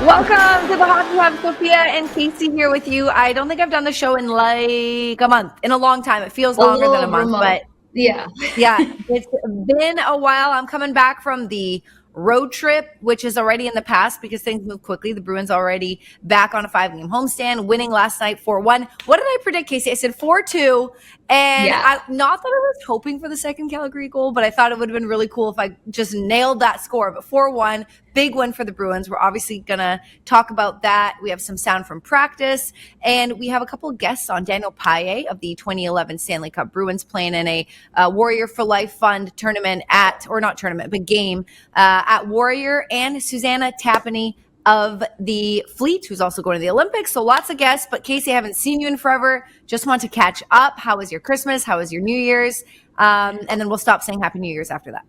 Welcome to the Hockey Hub. Sophia and Kasey here with you. I don't think I've done the show in like a month, in a long time. It feels longer than a month, but yeah, it's been a while. I'm coming back from the road trip, which is already in the past because things move quickly. The Bruins already back on a 5-game homestand, winning last night 4-1. What did I predict, Kasey? I said 4-2. And not that I was hoping for the second Calgary goal, but I thought it would have been really cool if I just nailed that score. But 4-1, big win for the Bruins. We're obviously going to talk about that. We have some sound from practice, and we have a couple of guests on. Daniel Paille of the 2011 Stanley Cup Bruins playing in a Warrior for Life Fund tournament game at Warrior, and Susanna Tapani of the Fleet, who's also going to the Olympics. So lots of guests. But Kasey, I haven't seen you in forever. Just want to catch up. How was your Christmas? How was your New Year's? And then we'll stop saying Happy New Year's after that.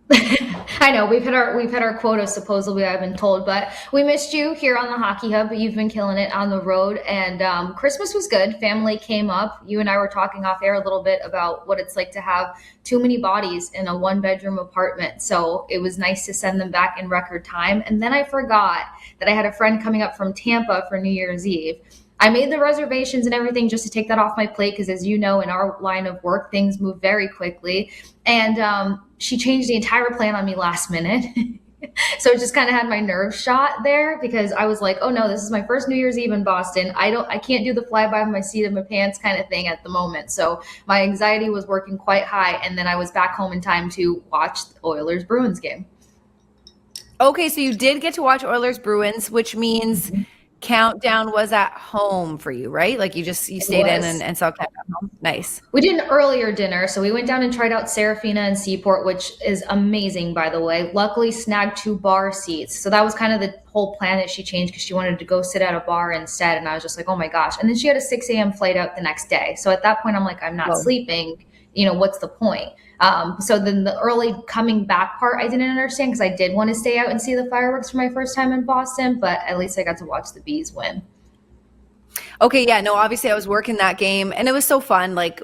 I know we've hit our quota, supposedly, I've been told, but we missed you here on the Hockey Hub. You've been killing it on the road, and Christmas was good. Family came up. You and I were talking off air a little bit about what it's like to have too many bodies in a 1-bedroom apartment. So it was nice to send them back in record time. And then I forgot that I had a friend coming up from Tampa for New Year's Eve. I made the reservations and everything just to take that off my plate because, as you know, in our line of work, things move very quickly. And she changed the entire plan on me last minute. So it just kind of had my nerves shot there because I was like, oh, no, this is my first New Year's Eve in Boston. I can't do the fly by my seat of my pants kind of thing at the moment. So my anxiety was working quite high. And then I was back home in time to watch the Oilers-Bruins game. Okay, so you did get to watch Oilers-Bruins, which means countdown was at home for you, right? Like you stayed in and saw countdown home. Nice. We did an earlier dinner, so we went down and tried out Serafina and Seaport, which is amazing, by the way. Luckily snagged 2 bar seats. So that was kind of the whole plan that she changed because she wanted to go sit at a bar instead. And I was just like, oh my gosh. And then she had a 6 a.m. flight out the next day. So at that point, I'm like, I'm not sleeping. What's the point? So then the early coming back part, I didn't understand because I did want to stay out and see the fireworks for my first time in Boston, but at least I got to watch the Bees win. Okay. Yeah, no, obviously I was working that game and it was so fun. Like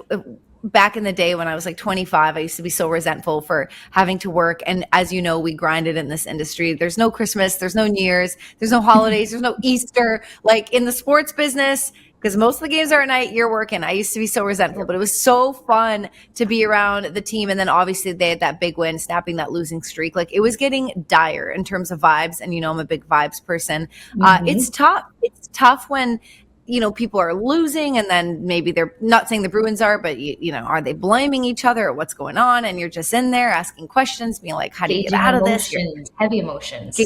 back in the day when I was like 25, I used to be so resentful for having to work. And as you know, we grinded in this industry. There's no Christmas, there's no New Year's, there's no holidays, there's no Easter. Like in the sports business, because most of the games are at night, you're working. I used to be so resentful, but it was so fun to be around the team. And then obviously they had that big win, snapping that losing streak. Like it was getting dire in terms of vibes. And, I'm a big vibes person. It's tough. It's tough when, people are losing and then maybe they're not saying the Bruins are, but are they blaming each other or what's going on? And you're just in there asking questions, being like, how do you get out of this? Heavy emotions.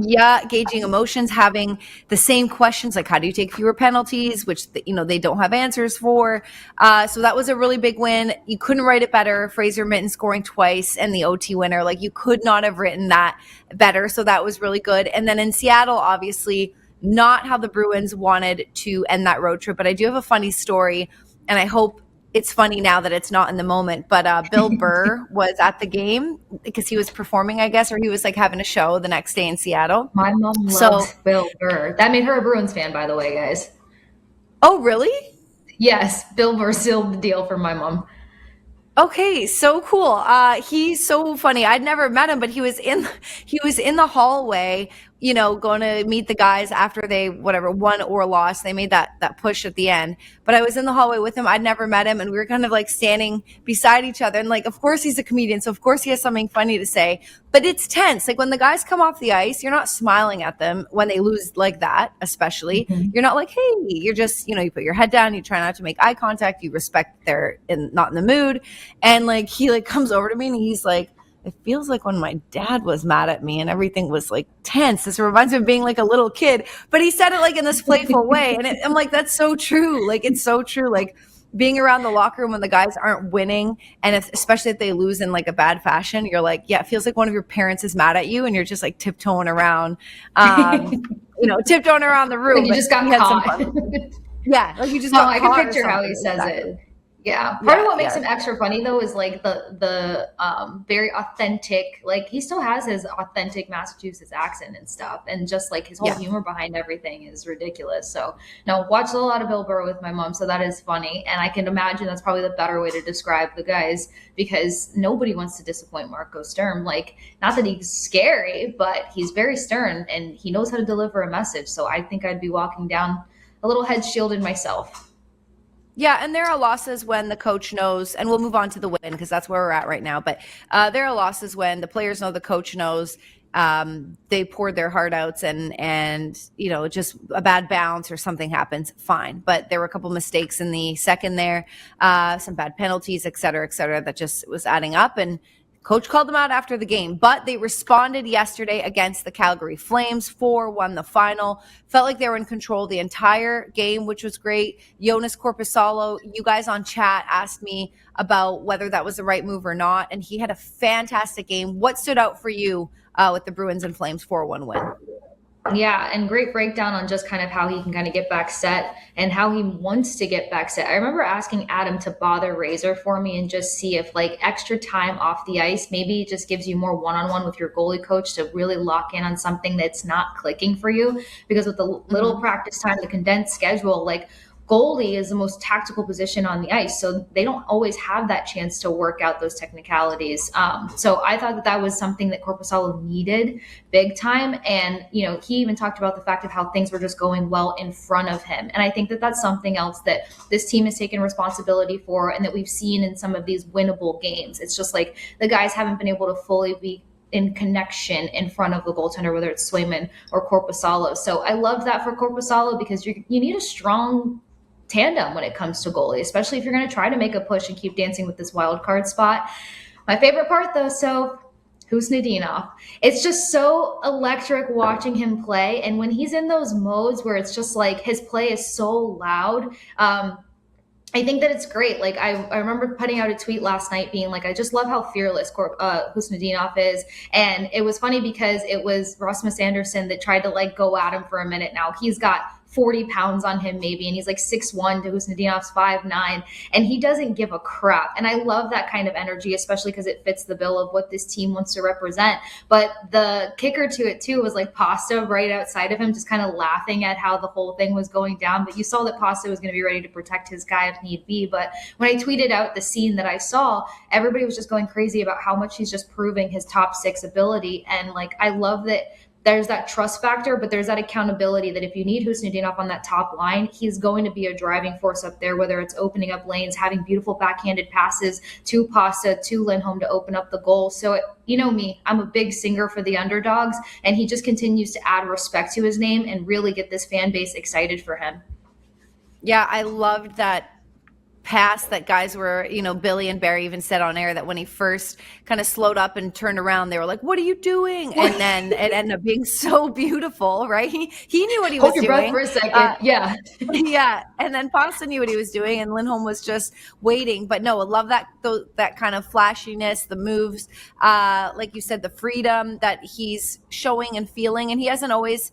Yeah, gauging emotions, having the same questions like how do you take fewer penalties, which they don't have answers for. So that was a really big win. You couldn't write it better. Fraser Minten scoring twice and the OT winner, like you could not have written that better. So that was really good. And then in Seattle, obviously not how the Bruins wanted to end that road trip, but I do have a funny story, and I hope it's funny now that it's not in the moment, but Bill Burr was at the game because he was performing, I guess, or he was like having a show the next day in Seattle. My mom loves Bill Burr. That made her a Bruins fan, by the way, guys. Oh, really? Yes, Bill Burr sealed the deal for my mom. Okay, so cool. He's so funny. I'd never met him, but he was in the hallway, going to meet the guys after they won or lost. They made that push at the end. But I was in the hallway with him. I'd never met him, and we were kind of like standing beside each other. And like, of course he's a comedian, so of course he has something funny to say. But it's tense. Like when the guys come off the ice, you're not smiling at them when they lose like that, especially. Mm-hmm. You're not like, hey, you're just, you put your head down, you try not to make eye contact, you respect they're not in the mood. And like he like comes over to me and he's like, it feels like when my dad was mad at me and everything was like tense. This reminds me of being like a little kid, but he said it like in this playful way. And I'm like, that's so true. Like, it's so true. Like being around the locker room when the guys aren't winning, and especially if they lose in like a bad fashion, you're like, yeah, it feels like one of your parents is mad at you and you're just like tiptoeing around, tiptoeing around the room. Like you just got caught. Yeah. Like you just got caught. I can picture how he says it. Yeah, part of Yeah, what makes yeah, him extra funny though is like the very authentic, like he still has his authentic Massachusetts accent and stuff, and just like his whole yeah. humor behind everything is ridiculous. So no, watched a lot of Bill Burr with my mom, so that is funny, and I can imagine that's probably the better way to describe the guys because nobody wants to disappoint Marco Sturm. Like, not that he's scary, but he's very stern and he knows how to deliver a message. So I think I'd be walking down a little head shielded myself. Yeah, and there are losses when the coach knows, and we'll move on to the win because that's where we're at right now. But there are losses when the players know, the coach knows, they poured their heart outs, and just a bad bounce or something happens. Fine, but there were a couple mistakes in the second there, some bad penalties, et cetera, that just was adding up, and coach called them out after the game, but they responded yesterday against the Calgary Flames. 4-1 the final. Felt like they were in control the entire game, which was great. Joonas Korpisalo, you guys on chat asked me about whether that was the right move or not, and he had a fantastic game. What stood out for you with the Bruins and Flames 4-1 win? Yeah, and great breakdown on just kind of how he can kind of get back set and how he wants to get back set. I remember asking Adam to bother Razor for me and just see if like extra time off the ice maybe just gives you more one-on-one with your goalie coach to really lock in on something that's not clicking for you. Because with the little practice time, the condensed schedule, like goalie is the most tactical position on the ice, so they don't always have that chance to work out those technicalities. So I thought that was something that Korpisalo needed big time, and he even talked about the fact of how things were just going well in front of him, and I think that that's something else that this team has taken responsibility for, and that we've seen in some of these winnable games. It's just like the guys haven't been able to fully be in connection in front of the goaltender, whether it's Swayman or Korpisalo. So I love that for Korpisalo because you need a strong tandem when it comes to goalie, especially if you're going to try to make a push and keep dancing with this wild card spot. My favorite part though, so Husnudinov. It's just so electric watching him play. And when he's in those modes where it's just like his play is so loud, I think that it's great. Like I remember putting out a tweet last night being like, I just love how fearless Husnudinov is. And it was funny because it was Rasmus Anderson that tried to like go at him for a minute. Now he's got 40 pounds on him maybe, and he's like 6'1" to Husnudinov's 5'9", and he doesn't give a crap. And I love that kind of energy, especially because it fits the bill of what this team wants to represent. But the kicker to it too was like Pasta right outside of him, just kind of laughing at how the whole thing was going down. But you saw that Pasta was going to be ready to protect his guy if need be. But when I tweeted out the scene that I saw, everybody was just going crazy about how much he's just proving his top six ability. And like, I love that there's that trust factor, but there's that accountability that if you need Husnudinov on that top line, he's going to be a driving force up there, whether it's opening up lanes, having beautiful backhanded passes to Pasta, to Lindholm to open up the goal. So, you know me, I'm a big singer for the underdogs, and he just continues to add respect to his name and really get this fan base excited for him. Yeah, I loved that pass that guys were, Billy and Barry even said on air that when he first kind of slowed up and turned around, they were like, "What are you doing?" And then it ended up being so beautiful, right? He knew what he was doing. Hold your breath for a second. Yeah. Yeah. And then Pasta knew what he was doing, and Lindholm was just waiting. But no, I love that kind of flashiness, the moves, like you said, the freedom that he's showing and feeling, and he hasn't always.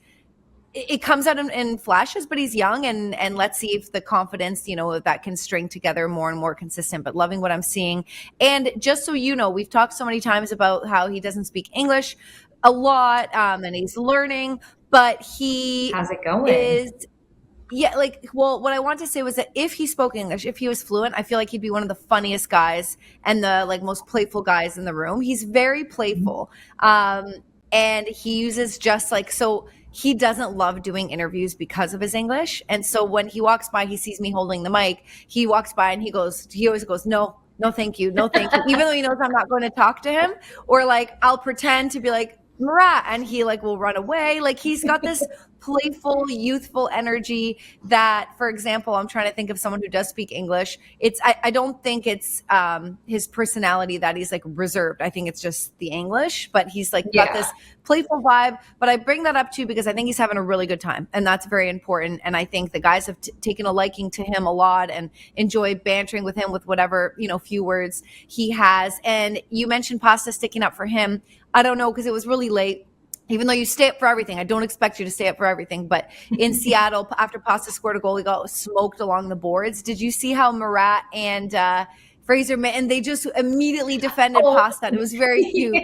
It comes out in flashes, but he's young, and let's see if the confidence, that can string together more and more consistent. But loving what I'm seeing. And just so you know, we've talked so many times about how he doesn't speak English a lot, and he's learning, but how's it going? Yeah, what I want to say was that if he spoke English, if he was fluent, I feel like he'd be one of the funniest guys and the most playful guys in the room. He's very playful, and he uses so. He doesn't love doing interviews because of his English. And so when he walks by, he sees me holding the mic. He walks by and he always goes, no, thank you. No, thank you. Even though he knows I'm not going to talk to him, or I'll pretend to be like, Marat, and he will run away. He's got this playful, youthful energy that, for example, I'm trying to think of someone who does speak English. I don't think it's his personality that he's reserved. I think it's just the English, but he's got this playful vibe. But I bring that up too because I think he's having a really good time, and that's very important. And I think the guys have taken a liking to him a lot and enjoy bantering with him with whatever few words he has. And you mentioned Pasta sticking up for him. I don't know, because it was really late. even though you stay up for everything. I don't expect you to stay up for everything. But in Seattle, after Pasta scored a goal, he got smoked along the boards. Did you see how Murat and Fraser Mitten, they just immediately defended Pasta? It was very cute.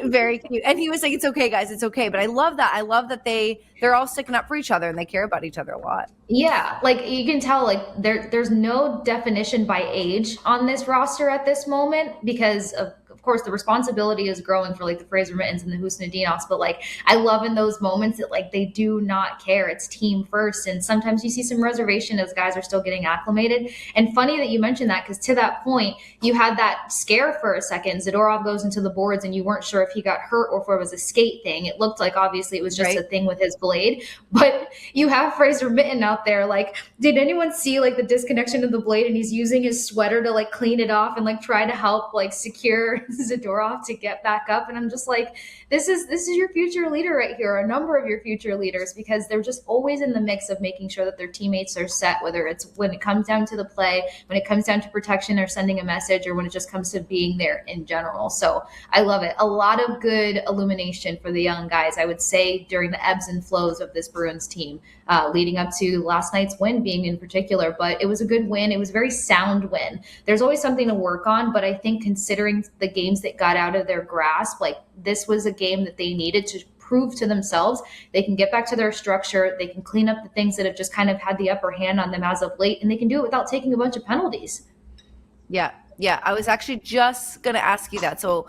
Very cute. And he was like, it's okay, guys, it's okay. But I love that. I love that they're all sticking up for each other and they care about each other a lot. Yeah, like you can tell, like there's no definition by age on this roster at this moment because of course the responsibility is growing for like the Fraser Mittens and the Husnadinos, but like I love in those moments that like they do not care. It's team first, and sometimes you see some reservation as guys are still getting acclimated. And funny that you mentioned that because to that point you had that scare for a second. Zadorov goes into the boards and you weren't sure if he got hurt or if it was a skate thing. It looked like obviously it was just a thing with his blade, but you have Fraser Mitten out there. Like, did anyone see like the disconnection of the blade and he's using his sweater to like clean it off and like try to help like secure Zadorov to get back up? And I'm just like, this is your future leader right here, a number of your future leaders, because they're just always in the mix of making sure that their teammates are set, whether it's when it comes down to the play, when it comes down to protection or sending a message, or when it just comes to being there in general. So I love it. A lot of good illumination for the young guys, I would say, during the ebbs and flows of this Bruins team, leading up to last night's win being in particular. But it was a good win. It was a very sound win. There's always something to work on, but I think considering the games that got out of their grasp, like this was a game that they needed to prove to themselves they can get back to their structure, they can clean up the things that have just kind of had the upper hand on them as of late, and they can do it without taking a bunch of penalties. Yeah, I was actually just going to ask you that. So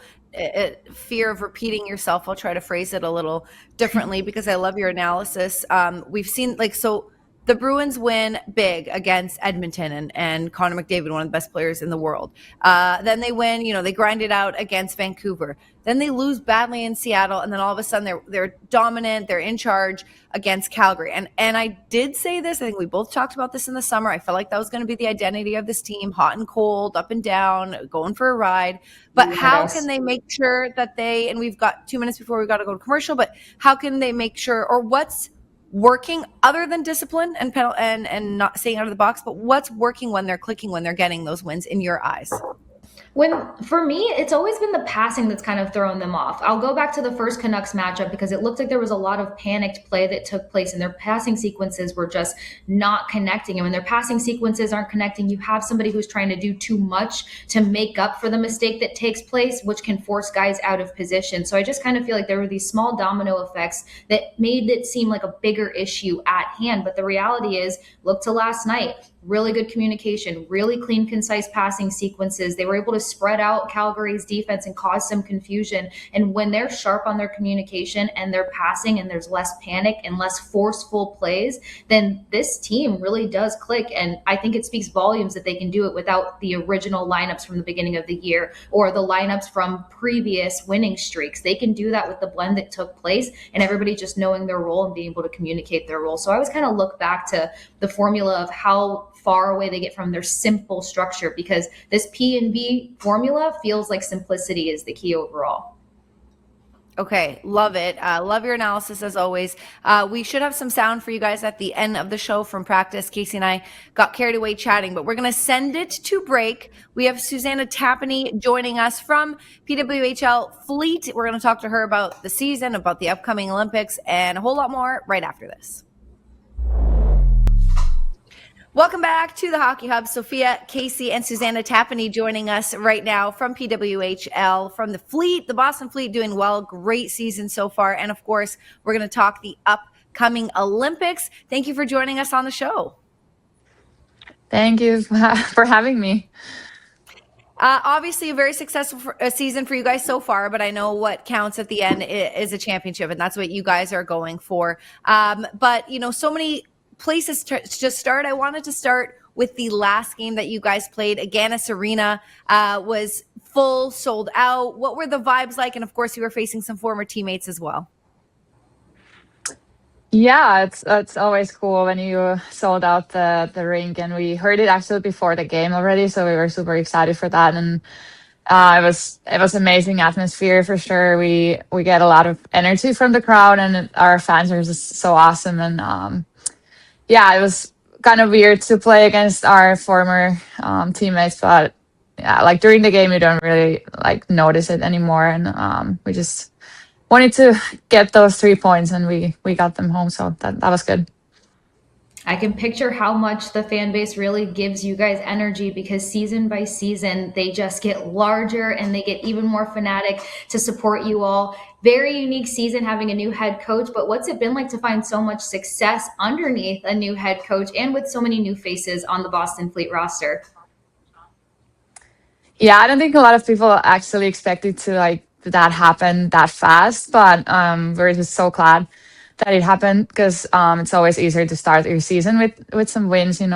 fear of repeating yourself, I'll try to phrase it a little differently because I love your analysis. We've seen the Bruins win big against Edmonton and Connor McDavid, one of the best players in the world. Then they win, they grind it out against Vancouver. Then they lose badly in Seattle, and then all of a sudden they're dominant, they're in charge against Calgary. And I did say this, I think we both talked about this in the summer. I felt like that was going to be the identity of this team, hot and cold, up and down, going for a ride. But how can they make sure that and we've got 2 minutes before we got to go to commercial, but how can they make sure, or what's working other than discipline and not staying out of the box, but what's working when they're clicking, when they're getting those wins in your eyes? For me, it's always been the passing that's kind of thrown them off. I'll go back to the first Canucks matchup because it looked like there was a lot of panicked play that took place and their passing sequences were just not connecting. And when their passing sequences aren't connecting, you have somebody who's trying to do too much to make up for the mistake that takes place, which can force guys out of position. So I just kind of feel like there were these small domino effects that made it seem like a bigger issue at hand. But the reality is, look to last night. Really good communication, really clean, concise passing sequences. They were able to spread out Calgary's defense and cause some confusion. And when they're sharp on their communication and their passing and there's less panic and less forceful plays, then this team really does click. And I think it speaks volumes that they can do it without the original lineups from the beginning of the year or the lineups from previous winning streaks. They can do that with the blend that took place and everybody just knowing their role and being able to communicate their role. So I always kind of look back to the formula of how far away they get from their simple structure, because this P&B formula feels like simplicity is the key overall. Okay, love it. Love your analysis as always. We should have some sound for you guys at the end of the show from practice. Kasey and I got carried away chatting, but we're going to send it to break. We have Susanna Tapani joining us from PWHL Fleet. We're going to talk to her about the season, about the upcoming Olympics, and a whole lot more right after this. Welcome back to the Hockey Hub. Sophia, Kasey, and Susanna Tapani joining us right now from PWHL, from the Fleet, the Boston Fleet, doing well. Great season so far. And of course, we're going to talk the upcoming Olympics. Thank you for joining us on the show. Thank you for having me. Obviously, a very successful season for you guys so far, but I know what counts at the end is a championship, and that's what you guys are going for. But, so many places to just start. I wanted to start with the last game that you guys played. Agganis Arena was full, sold out. What were the vibes like? And of course, you were facing some former teammates as well. Yeah, it's always cool when you sold out the rink, and we heard it actually before the game already, so we were super excited for that. And it was amazing atmosphere for sure. We get a lot of energy from the crowd, and our fans are just so awesome. And yeah, it was kind of weird to play against our former teammates, but yeah, like during the game, you don't really like notice it anymore. And we just wanted to get those 3 points, and we got them home. So that was good. I can picture how much the fan base really gives you guys energy, because season by season, they just get larger and they get even more fanatic to support you all. Very unique season having a new head coach, but what's it been like to find so much success underneath a new head coach and with so many new faces on the Boston Fleet roster? Yeah, I don't think a lot of people actually expected to like that happen that fast, but we're just so glad that it happened, because it's always easier to start your season with some wins, and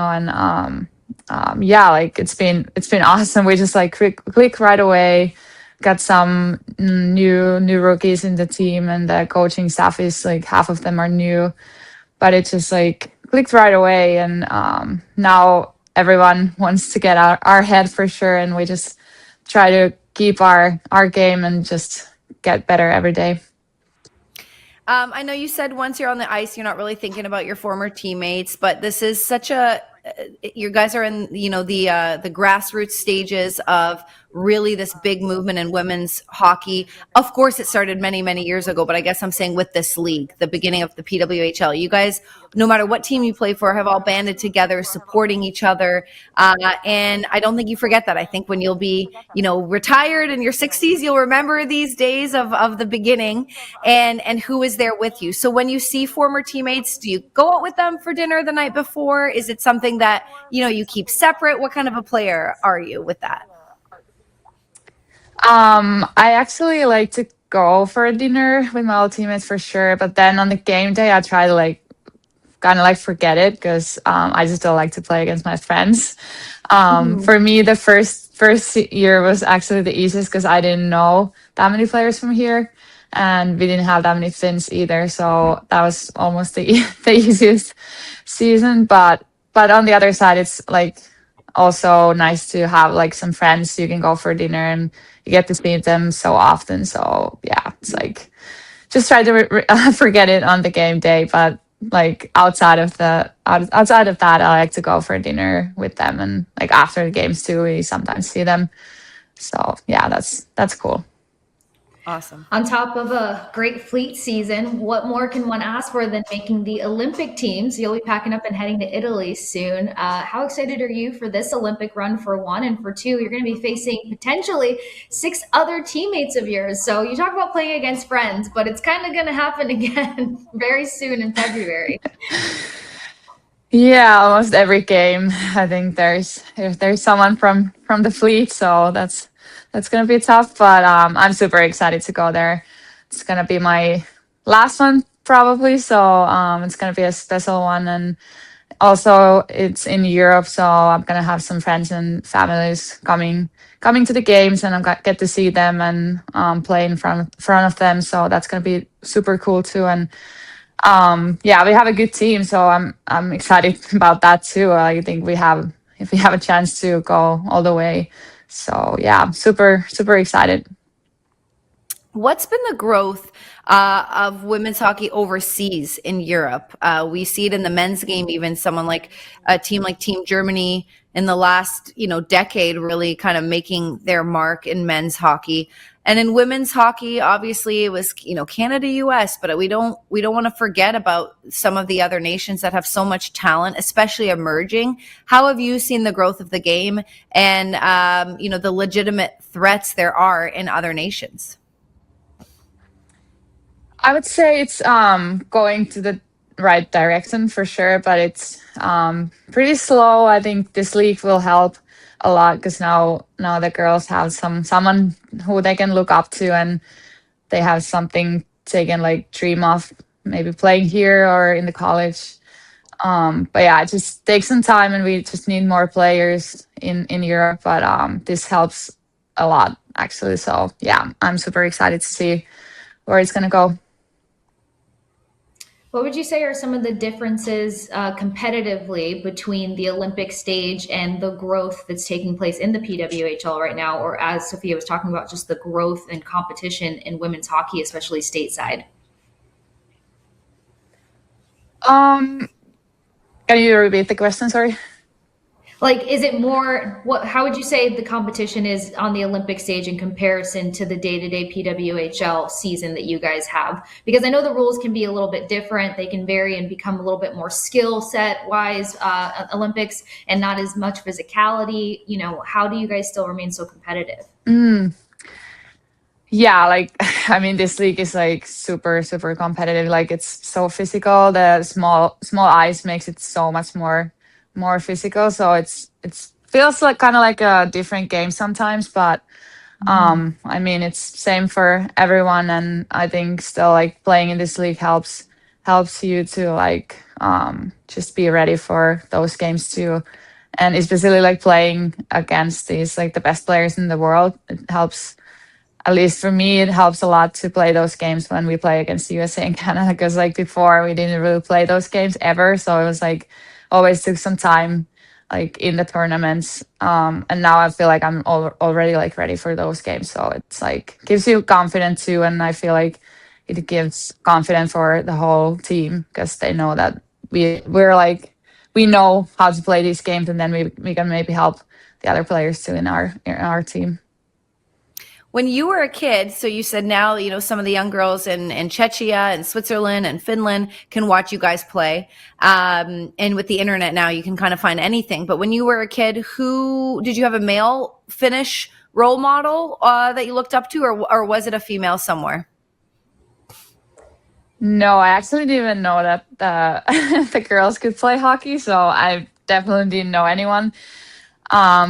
yeah, like it's been awesome. We just like click right away, got some new rookies in the team, and the coaching staff is like half of them are new, but it just like clicked right away, and now everyone wants to get our head for sure, and we just try to keep our game and just get better every day. I know you said once you're on the ice, you're not really thinking about your former teammates, but this is such a you guys are in the grassroots stages of really this big movement in women's hockey. Of course, it started many years ago, but I guess I'm saying with this league, the beginning of the PWHL, you guys, no matter what team you play for, have all banded together, supporting each other, and I don't think you forget that. I think when you'll be retired in your 60s, you'll remember these days of the beginning and who is there with you. So when you see former teammates, do you go out with them for dinner the night before? Is it something that you keep separate? What kind of a player are you with that? I actually like to go for a dinner with my old teammates for sure, but then on the game day, I try to like kind of like forget it, because I just don't like to play against my friends. For me, the first year was actually the easiest, because I didn't know that many players from here, and we didn't have that many Finns either. So that was almost the easiest season. But on the other side, it's like also nice to have like some friends you can go for dinner, and you get to see them so often. So yeah, it's like just try to forget it on the game day, but like outside of that, I like to go for dinner with them, and like after the games too, we sometimes see them. So yeah, that's cool. Awesome. On top of a great fleet season, what more can one ask for than making the Olympic teams? You'll be packing up and heading to Italy soon. How excited are you for this Olympic run, for one? And for two, you're going to be facing potentially 6 other teammates of yours. So you talk about playing against friends, but it's kind of going to happen again very soon in February. Yeah, almost every game. I think there's someone from the fleet, so that's gonna be tough. But I'm super excited to go there. It's gonna be my last one probably, so it's gonna be a special one, and also it's in Europe, so I'm gonna have some friends and families coming to the games, and I'm gonna get to see them and play in front of them. So that's gonna be super cool too. And yeah, we have a good team, so I'm excited about that too. I think if we have a chance to go all the way. So yeah, I'm super excited. What's been the growth of women's hockey overseas in Europe? We see it in the men's game, even someone like a team like Team Germany in the last decade, really kind of making their mark in men's hockey. And in women's hockey, obviously it was Canada, US, but we don't want to forget about some of the other nations that have so much talent, especially emerging. How have you seen the growth of the game and the legitimate threats there are in other nations? I would say it's going to the right direction for sure, but it's pretty slow. I think this league will help a lot, because now the girls have someone who they can look up to, and they have something they can like dream of, maybe playing here or in the college. But yeah, it just takes some time, and we just need more players in Europe. But this helps a lot actually. So yeah, I'm super excited to see where it's gonna go. What would you say are some of the differences competitively between the Olympic stage and the growth that's taking place in the PWHL right now, or as Sophia was talking about, just the growth and competition in women's hockey, especially stateside? Um, can you repeat the question? Sorry. Like, is it more, how would you say the competition is on the Olympic stage in comparison to the day-to-day PWHL season that you guys have? Because I know the rules can be a little bit different. They can vary and become a little bit more skill set wise, Olympics, and not as much physicality. How do you guys still remain so competitive? Yeah, like I mean, this league is like super, super competitive. Like it's so physical. The small ice makes it so much more physical. So it's feels like kind of like a different game sometimes, but I mean it's same for everyone. And I think still like playing in this league helps you to like just be ready for those games too. And especially like playing against these like the best players in the world, it helps, at least for me, it helps a lot to play those games when we play against the USA and Canada, because like before we didn't really play those games ever. So it was like always took some time like in the tournaments. And now I feel like I'm already like ready for those games. So it's like gives you confidence too. And I feel like it gives confidence for the whole team because they know that we're like, we know how to play these games, and then we can maybe help the other players too in our team. When you were a kid, so you said now, some of the young girls in Czechia and Switzerland and Finland can watch you guys play. And with the internet now, you can kind of find anything. But when you were a kid, did you have a male Finnish role model that you looked up to, or was it a female somewhere? No, I actually didn't even know that the girls could play hockey. So I definitely didn't know anyone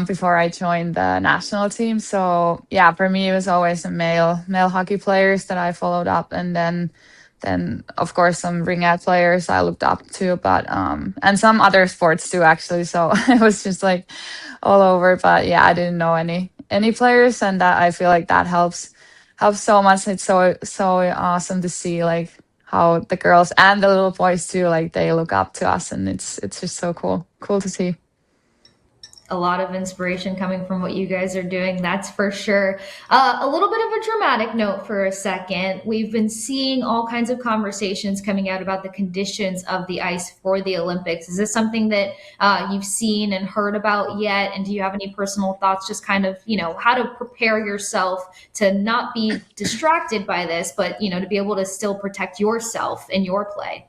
before I joined the national team. So yeah, for me it was always a male hockey players that I followed up, and then of course some ring out players I looked up to, but and some other sports too actually. So it was just like all over. But yeah, I didn't know any players, and that I feel like that helps so much. It's so awesome to see like how the girls and the little boys too, like they look up to us, and it's just so cool to see. A lot of inspiration coming from what you guys are doing, that's for sure. A little bit of a dramatic note for a second. We've been seeing all kinds of conversations coming out about the conditions of the ice for the Olympics. Is this something that you've seen and heard about yet? And do you have any personal thoughts, just kind of, how to prepare yourself to not be distracted by this, but, to be able to still protect yourself and your play?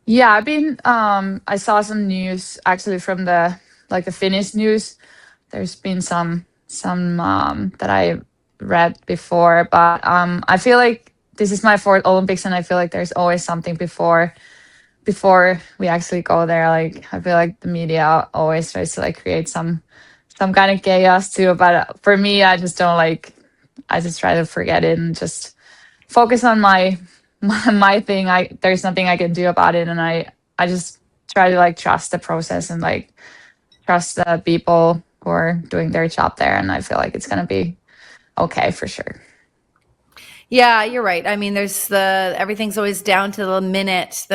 Yeah, I've been I saw some news actually from the Finnish news. There's been some that I read before, but I feel like this is my fourth Olympics, and I feel like there's always something before we actually go there. Like I feel like the media always tries to like create some kind of chaos too, but for me I just don't like, I just try to forget it and just focus on my thing. There's nothing I can do about it, and I just try to like trust the process and like trust the people who are doing their job there, and I feel like it's gonna be okay for sure. Yeah, you're right. I mean, everything's always down to the minute,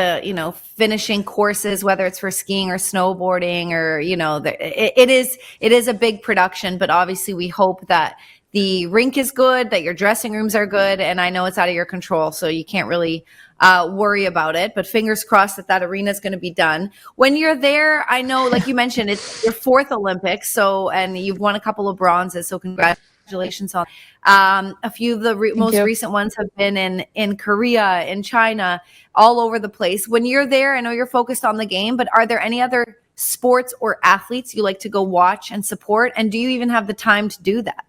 finishing courses, whether it's for skiing or snowboarding or, it is a big production, but obviously we hope that the rink is good, that your dressing rooms are good. And I know it's out of your control, so you can't really worry about it, but fingers crossed that arena is going to be done. When you're there, I know, like you mentioned, it's your fourth Olympics. So, and you've won a couple of bronzes. So congratulations on a few of the most recent ones have been in Korea, in China, all over the place. When you're there, I know you're focused on the game, but are there any other sports or athletes you like to go watch and support? And do you even have the time to do that?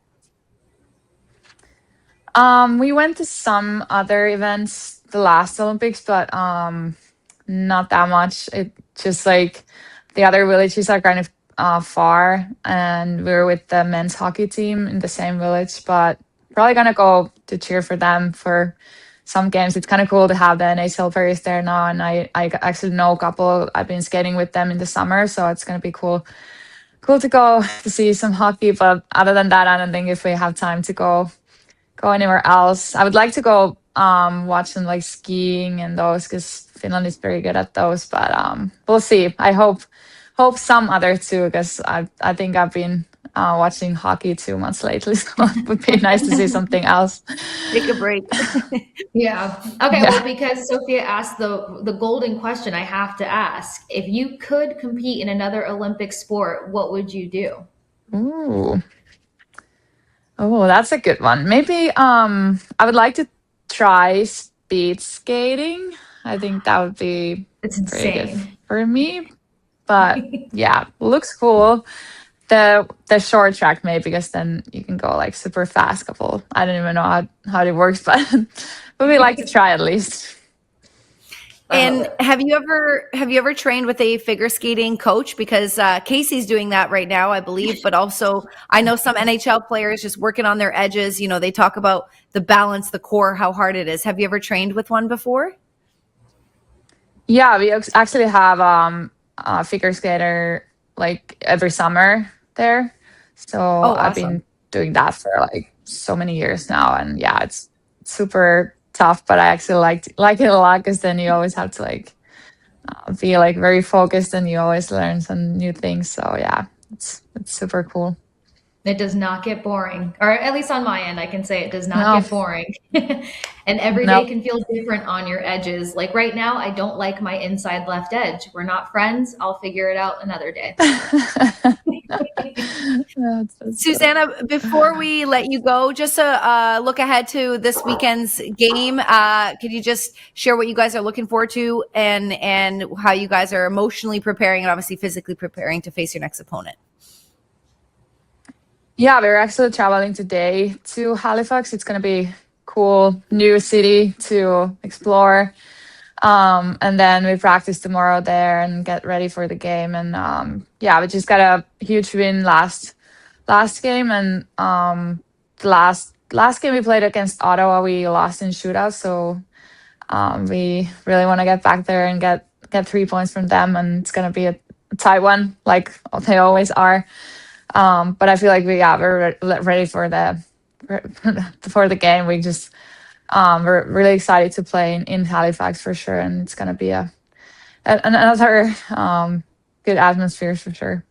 We went to some other events the last Olympics, but not that much. It just like the other villages are kind of far, and we were with the men's hockey team in the same village, but probably gonna go to cheer for them for some games. It's kind of cool to have the NHL players there now, and I actually know a couple. I've been skating with them in the summer, so it's gonna be cool to go to see some hockey. But other than that, I don't think if we have time to go anywhere else. I would like to go watch some like skiing and those, because Finland is very good at those. But we'll see. I hope some other too, because I think I've been watching hockey too much lately, so it would be nice to see something else. Take a break. Yeah. Okay. Yeah. Well, because Sophia asked the golden question, I have to ask: if you could compete in another Olympic sport, what would you do? Ooh. Oh, that's a good one. Maybe I would like to try speed skating. I think that would be It's pretty good insane. for me. But yeah, looks cool. The short track maybe, because then you can go like super fast couple. I don't even know how it works, but we like to try at least. I love And it. have you ever trained with a figure skating coach? Because Casey's doing that right now, I believe. But also, I know some NHL players just working on their edges. You know, they talk about the balance, the core, how hard it is. Have you ever trained with one before? Yeah, we actually have a figure skater like every summer there. So Oh, I've awesome. been doing that for like so many years now, and yeah, it's super tough, but I actually like it a lot because then you always have to like be like very focused, and you always learn some new things. So yeah, it's super cool. It does not get boring, or at least on my end, I can say it does not No, get boring. And every day no. can feel different on your edges. Like right now, I don't like my inside left edge. We're not friends. I'll figure it out another day. That's so. Susanna, before we let you go, just a look ahead to this weekend's game. Could you just share what you guys are looking forward to, and how you guys are emotionally preparing and obviously physically preparing to face your next opponent? Yeah, we're actually traveling today to Halifax. It's gonna be cool new city to explore. And then we practice tomorrow there and get ready for the game. And yeah, we just got a huge win last game, and the last game we played against Ottawa, we lost in shootout. So we really want to get back there and get 3 points from them, and it's gonna be a tight one, like they always are. But I feel like we're ready for the for the game. We're really excited to play in Halifax for sure, and it's gonna be another good atmosphere for sure.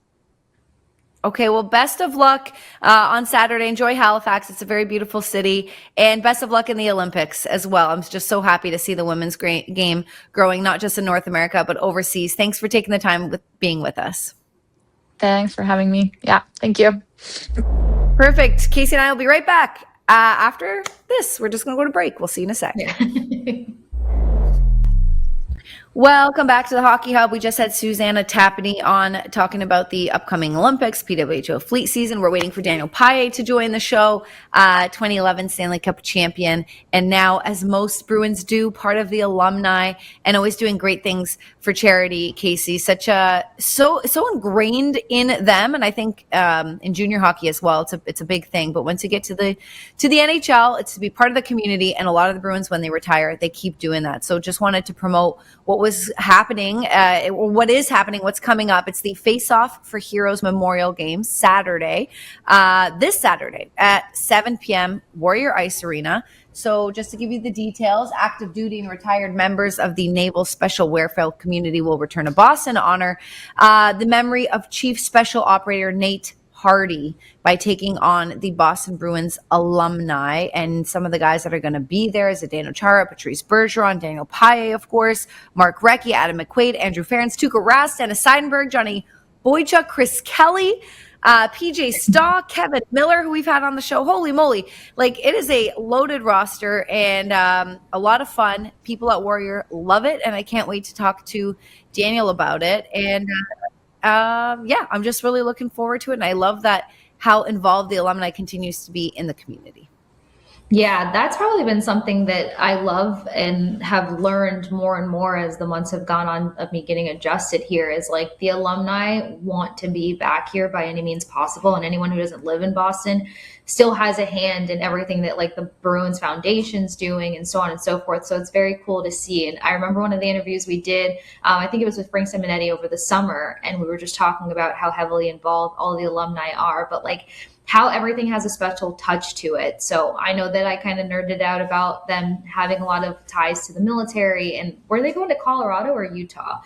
Okay, well, best of luck on Saturday. Enjoy Halifax. It's a very beautiful city. And best of luck in the Olympics as well. I'm just so happy to see the women's game growing, not just in North America, but overseas. Thanks for taking the time with being with us. Thanks for having me. Yeah, thank you. Perfect. Casey and I will be right back after this. We're just going to go to break. We'll see you in a sec. Yeah. Welcome back to the Hockey Hub. We just had Susanna Tapani on talking about the upcoming Olympics, PWHO Fleet season. We're waiting for Daniel Paille to join the show, 2011 Stanley Cup champion, and now, as most Bruins do, part of the alumni and always doing great things for charity. Casey, so ingrained in them, and I think in junior hockey as well. It's a big thing. But once you get to the NHL, it's to be part of the community. And a lot of the Bruins, when they retire, they keep doing that. So just wanted to promote what was happening, what is happening, what's coming up. It's the Face Off for Heroes Memorial Game Saturday, this Saturday at 7 p.m. Warrior Ice Arena. So just to give you the details, active duty and retired members of the Naval Special Warfare community will return to Boston to honor the memory of Chief Special Operator Nate Hardy by taking on the Boston Bruins alumni. And some of the guys that are going to be there is Zdeno Chara, Patrice Bergeron, Daniel Paille, of course, Mark Recchi, Adam McQuaid, Andrew Ferentz, Tuukka Rask, Dennis Seidenberg, Johnny Boychuk, Chris Kelly, PJ Staw, Kevin Miller, who we've had on the show. Holy moly. Like, it is a loaded roster and a lot of fun. People at Warrior love it, and I can't wait to talk to Daniel about it. And yeah, I'm just really looking forward to it. And I love that how involved the alumni continues to be in the community. Yeah, that's probably been something that I love and have learned more and more as the months have gone on of me getting adjusted here is like the alumni want to be back here by any means possible. And anyone who doesn't live in Boston still has a hand in everything that like the Bruins Foundation's doing and so on and so forth. So it's very cool to see. And I remember one of the interviews we did, I think it was with Frank Simonetti over the summer. And we were just talking about how heavily involved all the alumni are, but like how everything has a special touch to it. So I know that I kind of nerded out about them having a lot of ties to the military. And were they going to Colorado or Utah?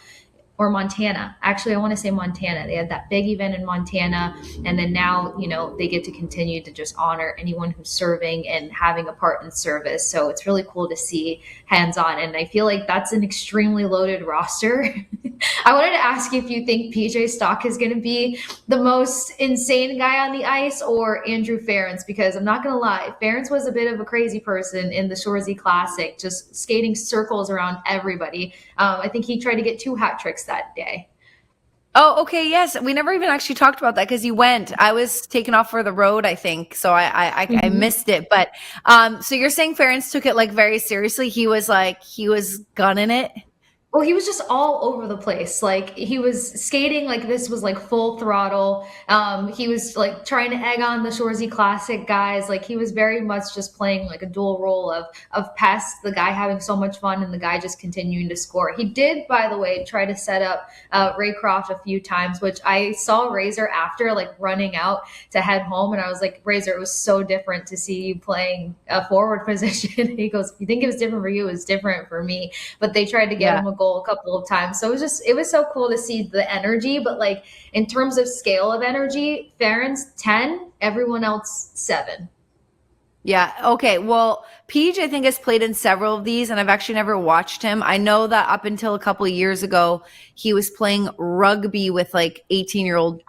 or Montana. Actually, I want to say Montana. They had that big event in Montana. And then now, they get to continue to just honor anyone who's serving and having a part in service. So it's really cool to see hands-on. And I feel like that's an extremely loaded roster. I wanted to ask you if you think PJ Stock is going to be the most insane guy on the ice or Andrew Ference, because I'm not going to lie, Ference was a bit of a crazy person in the Shoresy Classic, just skating circles around everybody. I think he tried to get 2 hat tricks that day. Oh, okay. Yes. We never even actually talked about that because you went. I was taken off for the road, I think. So I missed it. But so you're saying Ference took it like very seriously. He was gunning it. Well, he was just all over the place. Like, he was skating like this was like full throttle. He was like trying to egg on the Shoresy Classic guys. Like, he was very much just playing like a dual role of pest, the guy having so much fun and the guy just continuing to score. He did, by the way, try to set up Raycroft a few times, which I saw Razor after, like, running out to head home. And I was like, Razor, it was so different to see you playing a forward position. He goes, you think it was different for you? It was different for me. But they tried to get him a goal a couple of times. So it was so cool to see the energy. But like, in terms of scale of energy, Ference 10, everyone else 7. Yeah. Okay. Well, Peach, I think, has played in several of these, and I've actually never watched him. I know that up until a couple of years ago, he was playing rugby with like 18-year-old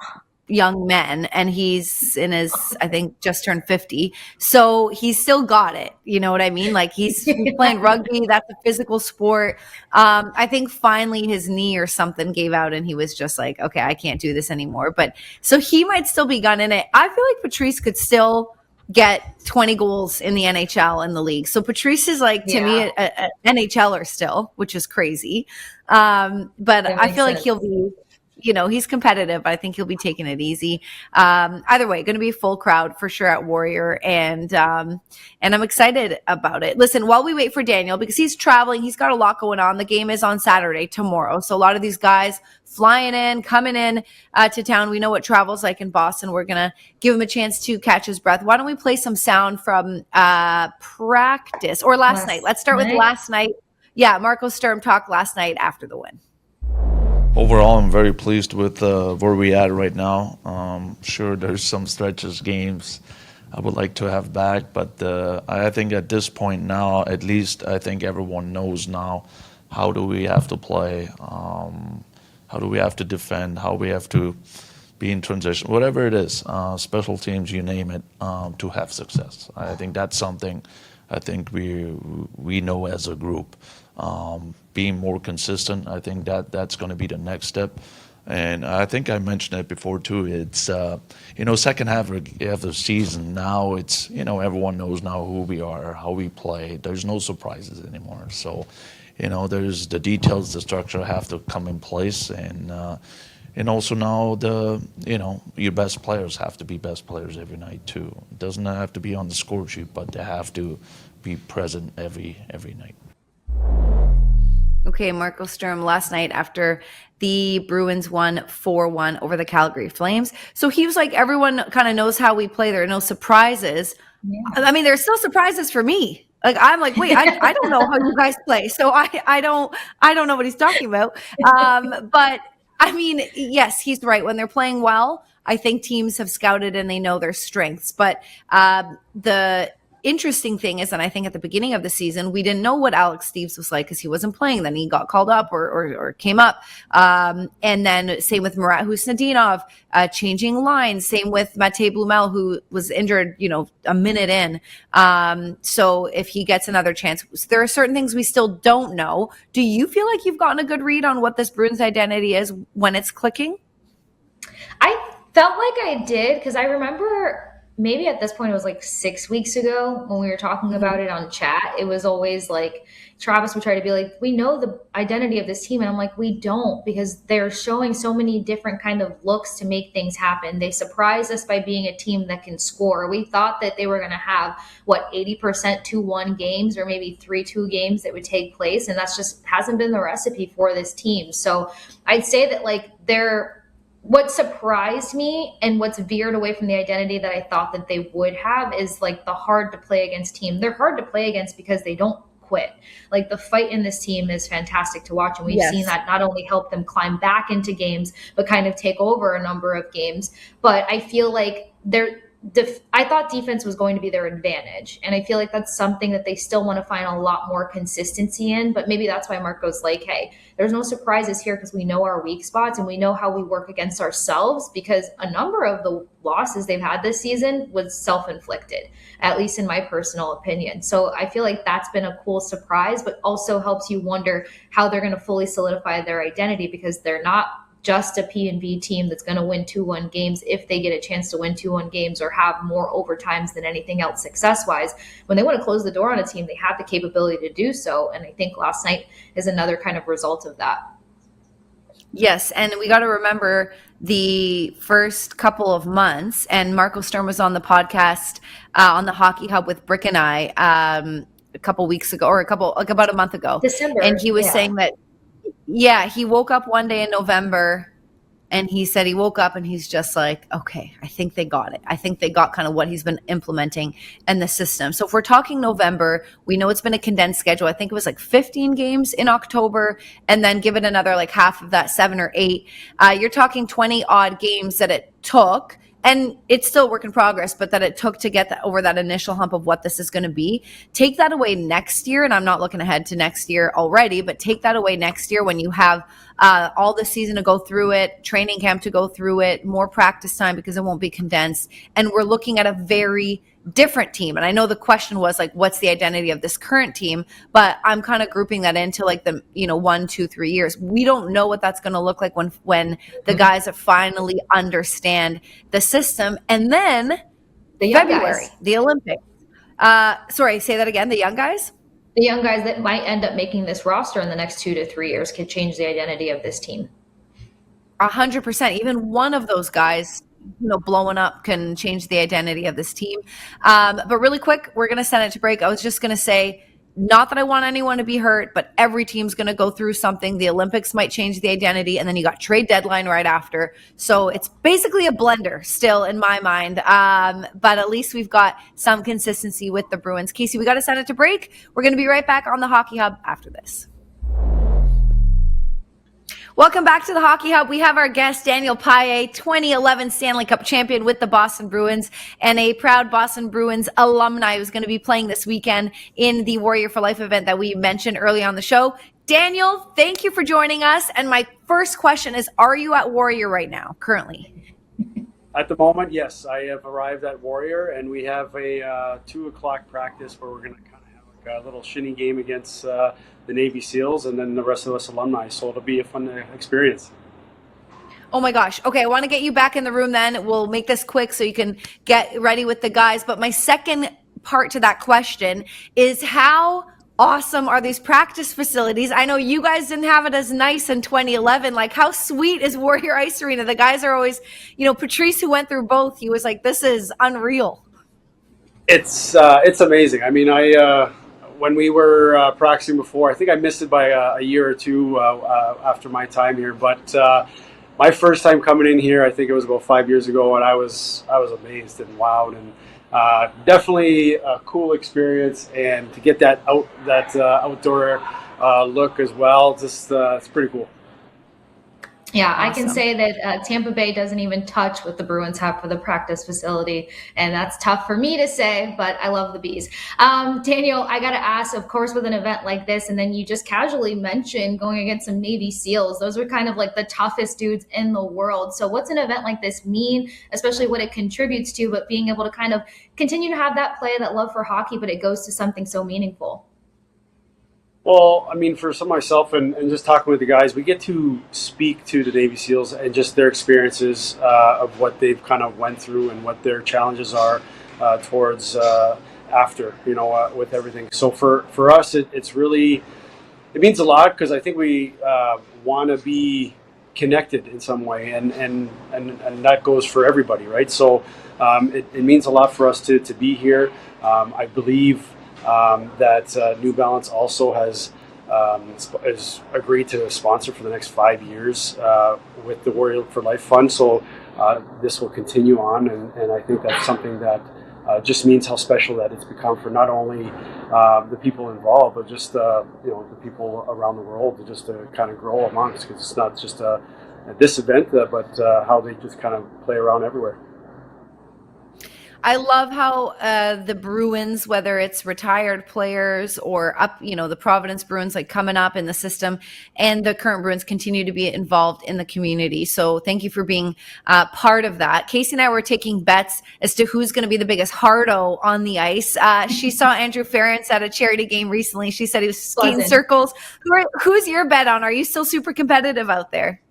young men, and he's in his, I think, just turned 50. So he's still got it. You know what I mean? Like, he's playing rugby. That's a physical sport. I think finally his knee or something gave out and he was just like, okay, I can't do this anymore. But so he might still be gunning it. I feel like Patrice could still get 20 goals in the NHL in the league. So Patrice is like, to me, an NHLer still, which is crazy. But I feel like he'll be, he's competitive. I think he'll be taking it easy. Either way, going to be a full crowd for sure at Warrior. And I'm excited about it. Listen, while we wait for Daniel, because he's traveling, he's got a lot going on. The game is on Saturday, tomorrow. So a lot of these guys flying in, coming in to town. We know what travel's like in Boston. We're going to give him a chance to catch his breath. Why don't we play some sound from practice or last night? Let's start with last night. Yeah, Marco Sturm talked last night after the win. Overall, I'm very pleased with where we at right now. Sure, there's some stretches, games I would like to have back, but I think at this point now, at least I think everyone knows now how do we have to play, how do we have to defend, how we have to be in transition, whatever it is, special teams, you name it, to have success. I think that's something I think we know as a group. Being more consistent, I think that's going to be the next step. And I think I mentioned it before too. It's second half of the season now. It's everyone knows now who we are, how we play. There's no surprises anymore. So there's the details, the structure have to come in place, and also now your best players have to be best players every night too. It doesn't have to be on the score sheet, but they have to be present every night. Okay, Marco Sturm last night after the Bruins won 4-1 over the Calgary Flames. So he was like, everyone kind of knows how we play. There are no surprises. Yeah. I mean, there's still surprises for me. Like, I'm like, wait, I don't know how you guys play. So I don't know what he's talking about. But I mean, yes, he's right. When they're playing well, I think teams have scouted and they know their strengths. But the interesting thing is, and I think at the beginning of the season, we didn't know what Alex Steeves was like because he wasn't playing. Then he got called up or came up. And then same with Murat Husnadinov, changing lines. Same with Matej Blumel, who was injured, a minute in. So if he gets another chance, there are certain things we still don't know. Do you feel like you've gotten a good read on what this Bruins identity is when it's clicking? I felt like I did, because I remember maybe at this point it was like 6 weeks ago when we were talking about it on chat. It was always like Travis would try to be like, we know the identity of this team. And I'm like, we don't, because they're showing so many different kind of looks to make things happen. They surprised us by being a team that can score. We thought that they were going to have 80% 2-1 games or maybe 3-2 games that would take place. And that's just hasn't been the recipe for this team. So I'd say that what surprised me and what's veered away from the identity that I thought that they would have is like the hard to play against team. They're hard to play against because they don't quit. Like the fight in this team is fantastic to watch. And we've seen that not only help them climb back into games, but kind of take over a number of games. But I feel like I thought defense was going to be their advantage. And I feel like that's something that they still want to find a lot more consistency in. But maybe that's why Marco's like, hey, there's no surprises here because we know our weak spots and we know how we work against ourselves, because a number of the losses they've had this season was self-inflicted, at least in my personal opinion. So I feel like that's been a cool surprise, but also helps you wonder how they're going to fully solidify their identity, because they're not just a P&V team that's going to win 2-1 games if they get a chance to win 2-1 games or have more overtimes than anything else success-wise. When they want to close the door on a team, they have the capability to do so. And I think last night is another kind of result of that. Yes, and we got to remember the first couple of months, and Marco Sturm was on the podcast on the Hockey Hub with Brick and I a couple weeks ago, or about a month ago. December. And he was saying that, he woke up one day in November and he said he woke up and he's just like, okay, I think they got it. I think they got kind of what he's been implementing and the system. So if we're talking November, we know it's been a condensed schedule. I think it was like 15 games in October, and then give it another like half of that, 7 or 8. You're talking 20 odd games that it took. And it's still work in progress, but that it took to get over that initial hump of what this is going to be. Take that away next year, and I'm not looking ahead to next year already, but take that away next year when you have all the season to go through it, training camp to go through it, more practice time because it won't be condensed. And we're looking at a very different team. And I know the question was like, what's the identity of this current team? But I'm kind of grouping that into like the, 1, 2, 3 years. We don't know what that's going to look like when the guys finally understand the system. And then February, the Olympics. Sorry, say that again. The young guys? The young guys that might end up making this roster in the next 2 to 3 years could change the identity of this team. 100%. Even one of those guys, blowing up can change the identity of this team. But really quick, we're going to send it to break. I was just going to say, not that I want anyone to be hurt, but every team's going to go through something. The Olympics might change the identity, and then you got trade deadline right after. So it's basically a blender still in my mind. But at least we've got some consistency with the Bruins. Kasey, we got to send it to break. We're going to be right back on the Hockey Hub after this. Welcome back to the Hockey Hub. We have our guest, Daniel Paille, 2011 Stanley Cup champion with the Boston Bruins and a proud Boston Bruins alumni who's going to be playing this weekend in the Warrior for Life event that we mentioned early on the show. Daniel, thank you for joining us. And my first question is, are you at Warrior right now, currently? At the moment, yes. I have arrived at Warrior, and we have a 2 o'clock practice where we're going to kind of have like a little shinny game against the Navy SEALs and then the rest of us alumni. So it'll be a fun experience. Oh my gosh. Okay, I want to get you back in the room then. We'll make this quick so you can get ready with the guys. But my second part to that question is, how awesome are these practice facilities? I know you guys didn't have it as nice in 2011. Like, how sweet is Warrior Ice Arena? The guys are always, Patrice, who went through both, he was like, this is unreal. It's amazing. I mean, when we were practicing before, I think I missed it by a year or two after my time here. But my first time coming in here, I think it was about 5 years ago, and I was amazed and wowed, and definitely a cool experience. And to get that outdoor look as well, just it's pretty cool. Yeah, awesome. I can say that Tampa Bay doesn't even touch what the Bruins have for the practice facility, and that's tough for me to say, but I love the Bees. Daniel, I got to ask, of course, with an event like this, and then you just casually mentioned going against some Navy SEALs. Those are kind of like the toughest dudes in the world. So what's an event like this mean, especially what it contributes to, but being able to kind of continue to have that play, that love for hockey, but it goes to something so meaningful? Well, I mean, for myself and just talking with the guys, we get to speak to the Navy SEALs and just their experiences of what they've kind of went through and what their challenges are towards after, with everything. So for us, it means a lot, because I think we want to be connected in some way, and that goes for everybody, right? So it means a lot for us to be here. I believe that New Balance also has agreed to sponsor for the next 5 years with the Warrior for Life Fund. So this will continue on, and I think that's something that just means how special that it's become for not only the people involved, but just the people around the world, just to kind of grow amongst, because it's not just this event, but how they just kind of play around everywhere. I love how the Bruins, whether it's retired players or up, the Providence Bruins, like coming up in the system, and the current Bruins continue to be involved in the community. So thank you for being part of that. Kasey and I were taking bets as to who's going to be the biggest hardo on the ice. She saw Andrew Ferentz at a charity game recently. She said he was skating circles. Who's your bet on? Are you still super competitive out there?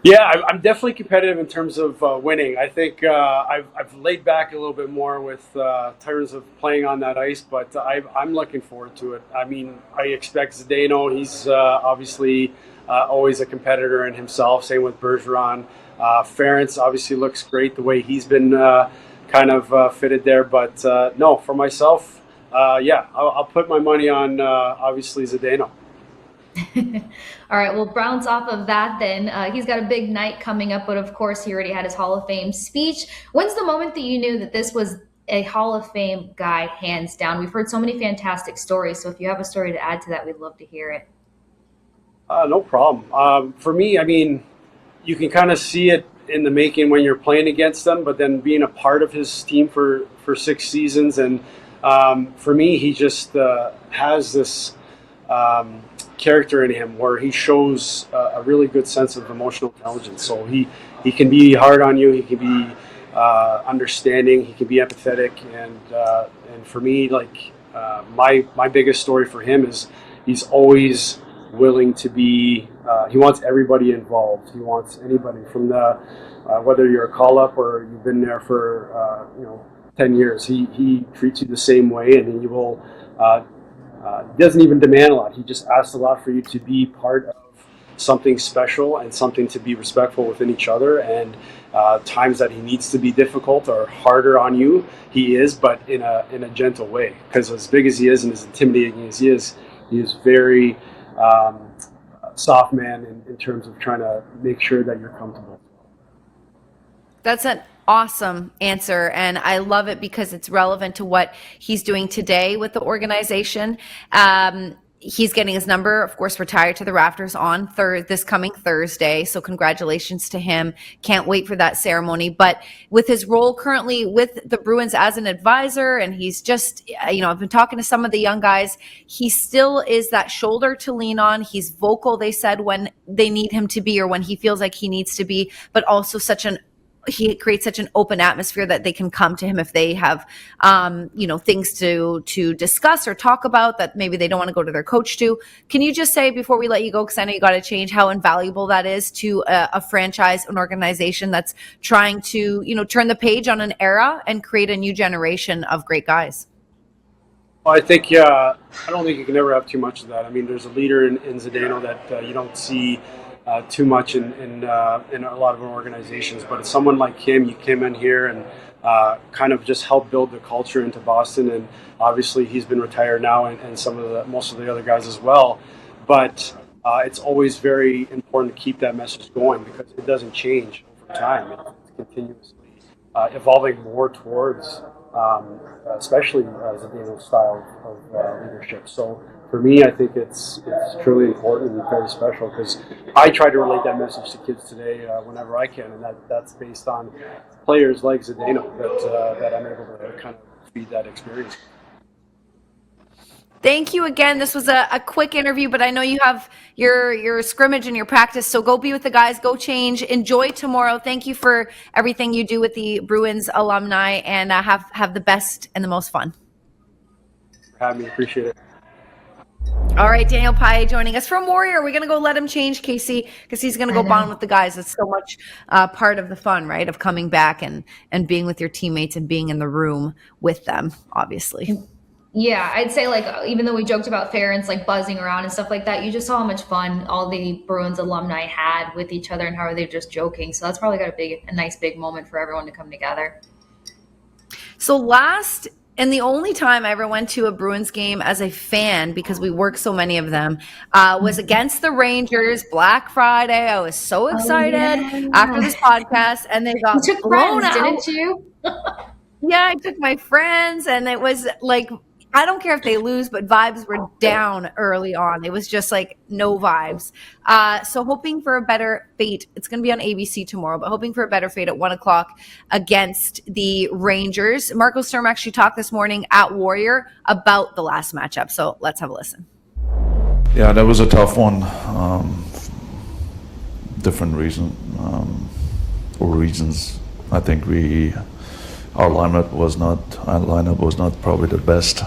Yeah, I'm definitely competitive in terms of winning. I think I've laid back a little bit more with terms of playing on that ice, but I'm looking forward to it. I mean, I expect Zdeno. He's obviously always a competitor in himself. Same with Bergeron. Ferentz obviously looks great the way he's been kind of fitted there. But no, for myself, I'll put my money on obviously Zdeno. All right, we'll bounce off of that then. He's got a big night coming up, but of course he already had his Hall of Fame speech. When's the moment that you knew that this was a Hall of Fame guy, hands down? We've heard so many fantastic stories, so if you have a story to add to that, we'd love to hear it. No problem. For me, I mean, you can kind of see it in the making when you're playing against them, but then being a part of his team for 6 seasons, and for me, he just has this character in him where he shows a really good sense of emotional intelligence. So he can be hard on you, he can be understanding, he can be empathetic, and for me, like my biggest story for him is he's always willing to be. He wants everybody involved. He wants anybody from the whether you're a call up or you've been there for 10 years. He treats you the same way, and he will. Doesn't even demand a lot. He just asks a lot for you to be part of something special and something to be respectful within each other. And times that he needs to be difficult or harder on you, he is, but in a gentle way. Because as big as he is and as intimidating as he is very soft man in terms of trying to make sure that you're comfortable. That's an awesome answer, and I love it because it's relevant to what he's doing today with the organization. He's getting his number, of course, retired to the rafters on this coming Thursday. So congratulations to him. Can't wait for that ceremony. But with his role currently with the Bruins as an advisor, and he's just, I've been talking to some of the young guys, he still is that shoulder to lean on. He's vocal, they said, when they need him to be or when he feels like he needs to be, but also he creates such an open atmosphere that they can come to him if they have, things to discuss or talk about that maybe they don't want to go to their coach to. Can you just say, before we let you go, because I know you got to change, how invaluable that is to a franchise, an organization that's trying to, turn the page on an era and create a new generation of great guys? Well, I think, I don't think you can ever have too much of that. I mean, there's a leader in Zdeno that you don't see too much in a lot of organizations, but it's someone like him. You came in here and kind of just helped build the culture into Boston, and obviously he's been retired now, and most of the other guys as well. But it's always very important to keep that message going because it doesn't change over time. It's continuously evolving more towards, especially Zdeno's style of leadership. So for me, I think it's truly important and very special because I try to relate that message to kids today whenever I can, and that's based on players like Zdeno that I'm able to kind of feed that experience. Thank you again. This was a quick interview, but I know you have your scrimmage and your practice, so go be with the guys, go change, enjoy tomorrow. Thank you for everything you do with the Bruins alumni, and have the best and the most fun. For having me, appreciate it. All right, Daniel Paille joining us from Warrior. We're going to go let him change, Kasey, because he's going to go bond with the guys. It's so much part of the fun, right, of coming back and being with your teammates and being in the room with them, obviously. Yeah, I'd say, like, even though we joked about Ferentz, like, buzzing around and stuff like that, you just saw how much fun all the Bruins alumni had with each other and how they're just joking. So that's probably got a nice big moment for everyone to come together. So last and the only time I ever went to a Bruins game as a fan, because we work so many of them, was against the Rangers, Black Friday. I was so excited after this podcast, and they got blown out. Didn't you? Yeah, I took my friends, and it was like, I don't care if they lose, but vibes were down early on. It was just like no vibes. So hoping for a better fate. It's going to be on ABC tomorrow, but hoping for a better fate at 1:00 against the Rangers. Marco Sturm actually talked this morning at Warrior about the last matchup. So let's have a listen. Yeah, that was a tough one. Different reasons. I think our lineup was not probably the best.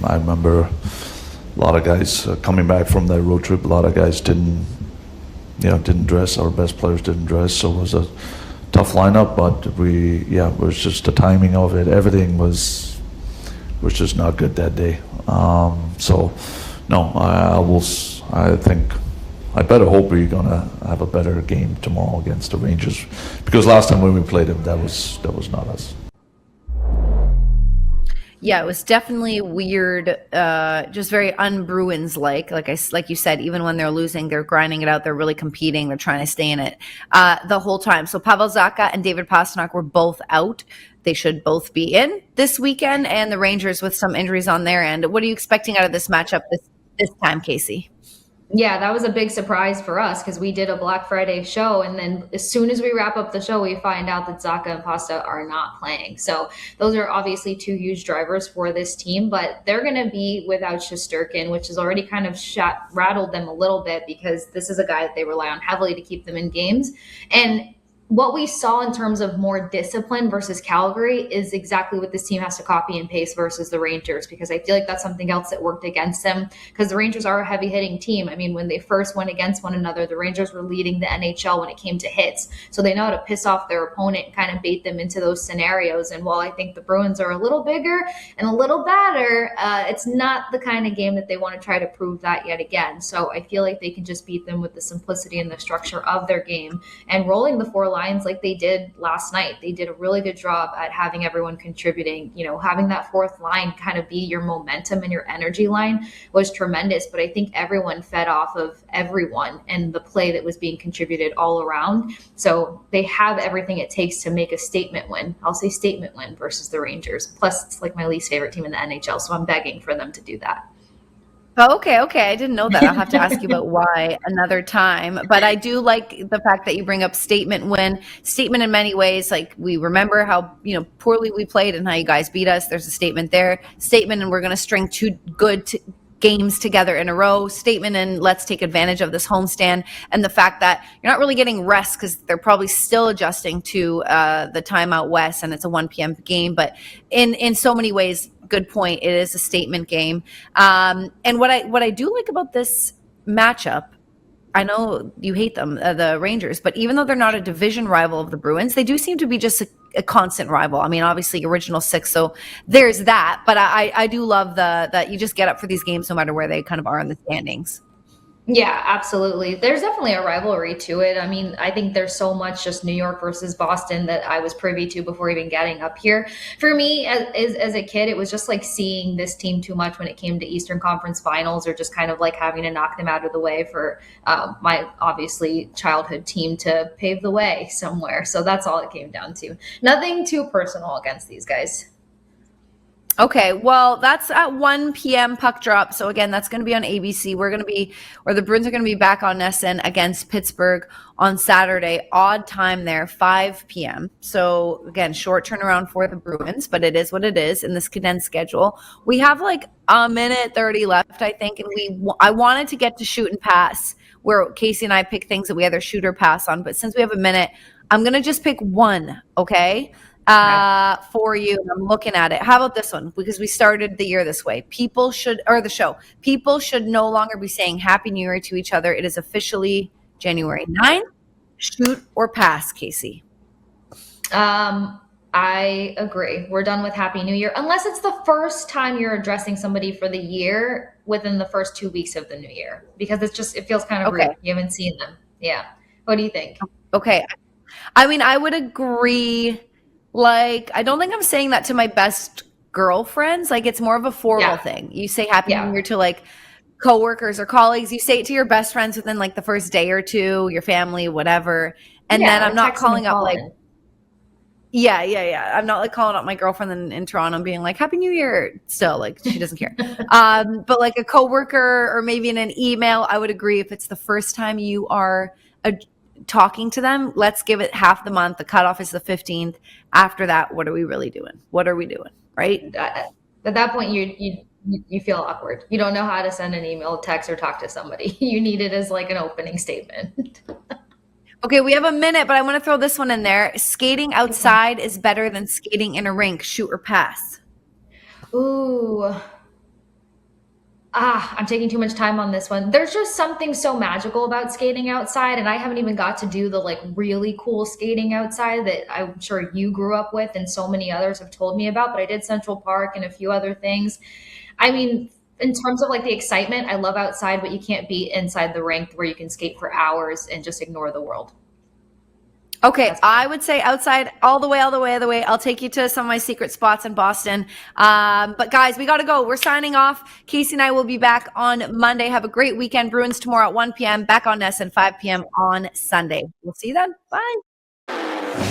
I remember a lot of guys coming back from that road trip. A lot of guys didn't dress. Our best players didn't dress, so it was a tough lineup. But it was just the timing of it. Everything was just not good that day. So no, I think. I better hope we're gonna have a better game tomorrow against the Rangers, because last time when we played them, that was not us. Yeah, it was definitely weird, just very un-Bruins like you said, even when they're losing, they're grinding it out, they're really competing, they're trying to stay in it the whole time. So Pavel Zacha and David Pastrnak were both out. They should both be in this weekend, and the Rangers with some injuries on their end. What are you expecting out of this matchup this time, Kasey? Yeah, that was a big surprise for us because we did a Black Friday show, and then as soon as we wrap up the show, we find out that Zacha and Pasta are not playing. So those are obviously two huge drivers for this team, but they're going to be without Shesterkin, which has already kind of rattled them a little bit because this is a guy that they rely on heavily to keep them in games. And what we saw in terms of more discipline versus Calgary is exactly what this team has to copy and paste versus the Rangers, because I feel like that's something else that worked against them, because the Rangers are a heavy hitting team. I mean, when they first went against one another, the Rangers were leading the NHL when it came to hits. So they know how to piss off their opponent and kind of bait them into those scenarios. And while I think the Bruins are a little bigger and a little badder, it's not the kind of game that they want to try to prove that yet again. So I feel like they can just beat them with the simplicity and the structure of their game and rolling the four lines like they did last night. They did a really good job at having everyone contributing. Having that fourth line kind of be your momentum and your energy line was tremendous. But I think everyone fed off of everyone and the play that was being contributed all around. So they have everything it takes to make a statement win. I'll say statement win versus the Rangers. Plus, it's like my least favorite team in the NHL, so I'm begging for them to do that. Okay. I didn't know that. I'll have to ask you about why another time. But I do like the fact that you bring up statement win. Statement in many ways. Like, we remember how poorly we played and how you guys beat us. There's a statement there. Statement, and we're going to string two good games together in a row. Statement, and let's take advantage of this homestand and the fact that you're not really getting rest because they're probably still adjusting to the time out west, and it's a 1 p.m. game. But in so many ways, good point. It is a statement game. And what I do like about this matchup, I know you hate them, the Rangers, but even though they're not a division rival of the Bruins, they do seem to be just a constant rival. I mean, obviously original six, so there's that. But I do love that you just get up for these games no matter where they kind of are in the standings. Yeah, absolutely. There's definitely a rivalry to it. I mean, I think there's so much just New York versus Boston that I was privy to before even getting up here. For me, as a kid, it was just like seeing this team too much when it came to Eastern Conference Finals, or just kind of like having to knock them out of the way for my obviously childhood team to pave the way somewhere. So that's all it came down to. Nothing too personal against these guys. Okay, well, that's at 1 p.m. puck drop. So again, that's going to be on ABC. The Bruins are going to be back on NESN against Pittsburgh on Saturday. Odd time there, 5 p.m. So again, short turnaround for the Bruins, but it is what it is in this condensed schedule. We have like a minute 30 left, I think, and I wanted to get to shoot and pass, where Kasey and I pick things that we either shoot or pass on. But since we have a minute, I'm going to just pick one, okay? For you. I'm looking at it. How about this one? Because we started the year this way. People should no longer be saying Happy New Year to each other. It is officially January 9th. Shoot or pass, Kasey? I agree. We're done with Happy New Year, unless it's the first time you're addressing somebody for the year within the first 2 weeks of the new year, because it feels kind of rude. You haven't seen them. Yeah. What do you think? Okay. I mean, I would agree. Like, I don't think I'm saying that to my best girlfriends. Like, it's more of a formal thing. You say Happy New Year to like coworkers or colleagues. You say it to your best friends within like the first day or two, your family, whatever. And then I'm not calling up like, Yeah. I'm not like calling up my girlfriend in Toronto and being like, Happy New Year. Still, like, she doesn't care. But like a coworker or maybe in an email, I would agree if it's the first time you are talking to them, let's give it half the month. The cutoff is the 15th. After that, what are we really doing? What are we doing? Right? At that point, you feel awkward. You don't know how to send an email, text, or talk to somebody. You need it as like an opening statement. Okay, we have a minute, but I want to throw this one in there. Skating outside is better than skating in a rink, shoot or pass. Ooh. I'm taking too much time on this one. There's just something so magical about skating outside, and I haven't even got to do the like really cool skating outside that I'm sure you grew up with and so many others have told me about, but I did Central Park and a few other things. I mean, in terms of like the excitement, I love outside, but you can't beat inside the rink where you can skate for hours and just ignore the world. Okay, I would say outside all the way. I'll take you to some of my secret spots in Boston. But guys, we got to go. We're signing off. Kasey and I will be back on Monday. Have a great weekend. Bruins tomorrow at 1 p.m. Back on NESN 5 p.m. on Sunday. We'll see you then. Bye.